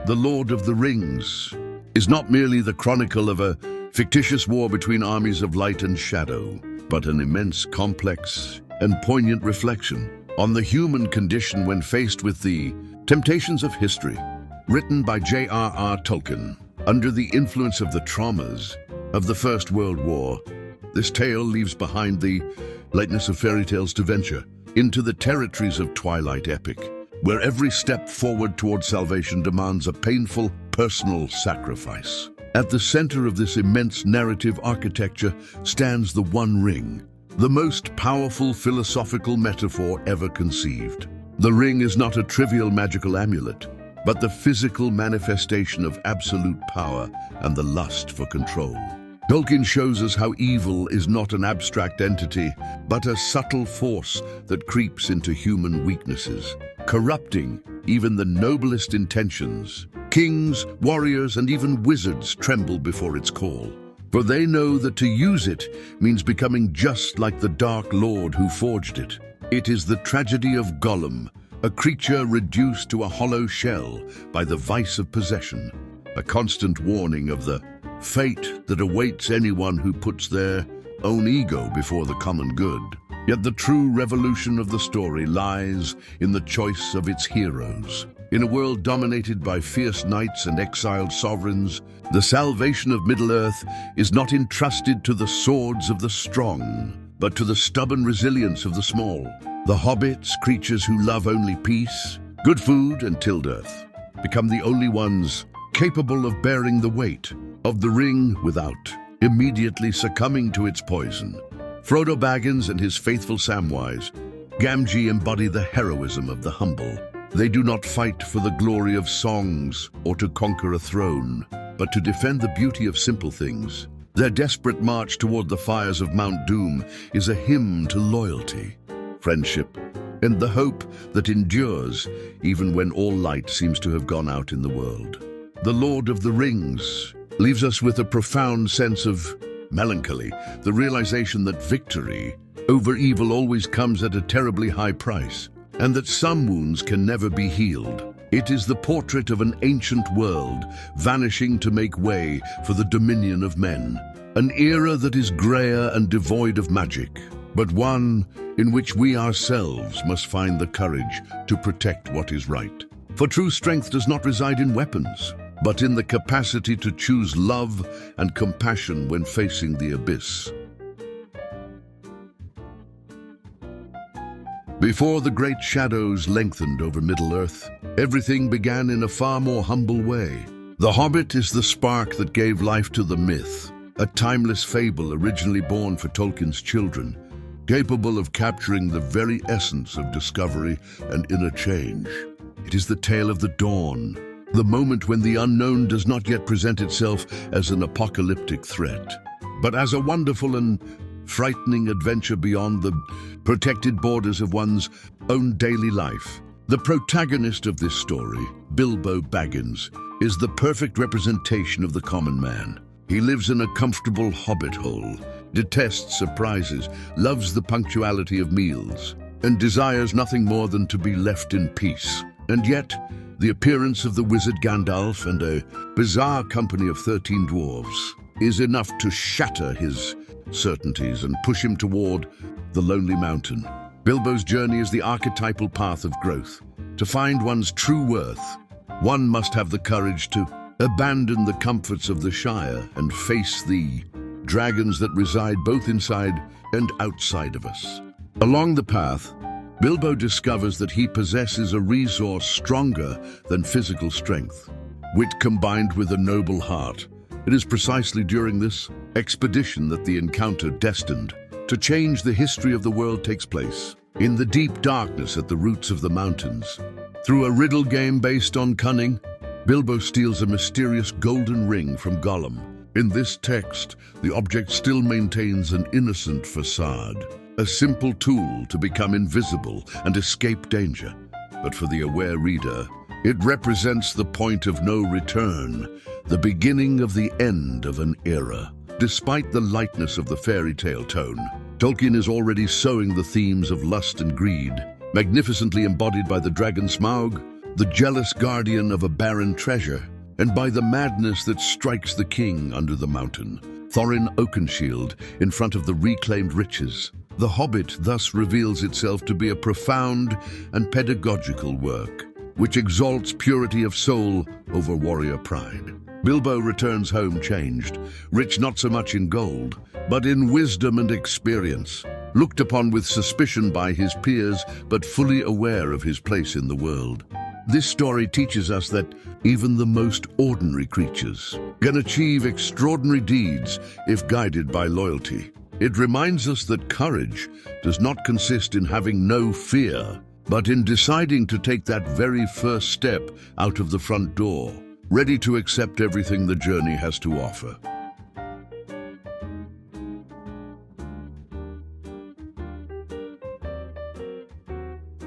The Lord of the Rings is not merely the chronicle of a fictitious war between armies of light and shadow, but an immense, complex, and poignant reflection on the human condition when faced with the temptations of history. Written by J.R.R. Tolkien under the influence of the traumas of the First World War, this tale leaves behind the lightness of fairy tales to venture into the territories of twilight epic, where every step forward towards salvation demands a painful, personal sacrifice. At the center of this immense narrative architecture stands the One Ring, the most powerful philosophical metaphor ever conceived. The ring is not a trivial magical amulet, but the physical manifestation of absolute power and the lust for control. Tolkien shows us how evil is not an abstract entity, but a subtle force that creeps into human weaknesses, corrupting even the noblest intentions. Kings, warriors, and even wizards tremble before its call, for they know that to use it means becoming just like the Dark Lord who forged it. It is the tragedy of Gollum, a creature reduced to a hollow shell by the vice of possession, a constant warning of the fate that awaits anyone who puts their own ego before the common good. Yet the true revolution of the story lies in the choice of its heroes. In a world dominated by fierce knights and exiled sovereigns, the salvation of Middle-earth is not entrusted to the swords of the strong, but to the stubborn resilience of the small. The hobbits, creatures who love only peace, good food, and tilled earth, become the only ones capable of bearing the weight of the ring without immediately succumbing to its poison. Frodo Baggins and his faithful Samwise Gamgee embody the heroism of the humble. They do not fight for the glory of songs or to conquer a throne, but to defend the beauty of simple things. Their desperate march toward the fires of Mount Doom is a hymn to loyalty, friendship, and the hope that endures even when all light seems to have gone out in the world. The Lord of the Rings leaves us with a profound sense of melancholy, the realization that victory over evil always comes at a terribly high price, and that some wounds can never be healed. It is the portrait of an ancient world vanishing to make way for the dominion of men, an era that is grayer and devoid of magic, but one in which we ourselves must find the courage to protect what is right. For true strength does not reside in weapons, but in the capacity to choose love and compassion when facing the abyss. Before the great shadows lengthened over Middle-earth, everything began in a far more humble way. The Hobbit is the spark that gave life to the myth, a timeless fable originally born for Tolkien's children, capable of capturing the very essence of discovery and inner change. It is the tale of the dawn, the moment when the unknown does not yet present itself as an apocalyptic threat, but as a wonderful and frightening adventure beyond the protected borders of one's own daily life. The protagonist of this story, Bilbo Baggins, is the perfect representation of the common man. He lives in a comfortable hobbit hole, detests surprises, loves the punctuality of meals, and desires nothing more than to be left in peace. And yet, the appearance of the wizard Gandalf and a bizarre company of 13 dwarves is enough to shatter his certainties and push him toward the lonely mountain. Bilbo's journey is the archetypal path of growth. To find one's true worth, one must have the courage to abandon the comforts of the Shire and face the dragons that reside both inside and outside of us. Along the path, Bilbo discovers that he possesses a resource stronger than physical strength, wit combined with a noble heart. It is precisely during this expedition that the encounter destined to change the history of the world takes place. In the deep darkness at the roots of the mountains, through a riddle game based on cunning, Bilbo steals a mysterious golden ring from Gollum. In this text, the object still maintains an innocent facade, a simple tool to become invisible and escape danger. But for the aware reader, it represents the point of no return, the beginning of the end of an era. Despite the lightness of the fairy tale tone, Tolkien is already sowing the themes of lust and greed, magnificently embodied by the dragon Smaug, the jealous guardian of a barren treasure, and by the madness that strikes the king under the mountain, Thorin Oakenshield, in front of the reclaimed riches. The Hobbit thus reveals itself to be a profound and pedagogical work, which exalts purity of soul over warrior pride. Bilbo returns home changed, rich not so much in gold, but in wisdom and experience, looked upon with suspicion by his peers, but fully aware of his place in the world. This story teaches us that even the most ordinary creatures can achieve extraordinary deeds if guided by loyalty. It reminds us that courage does not consist in having no fear, but in deciding to take that very first step out of the front door, ready to accept everything the journey has to offer.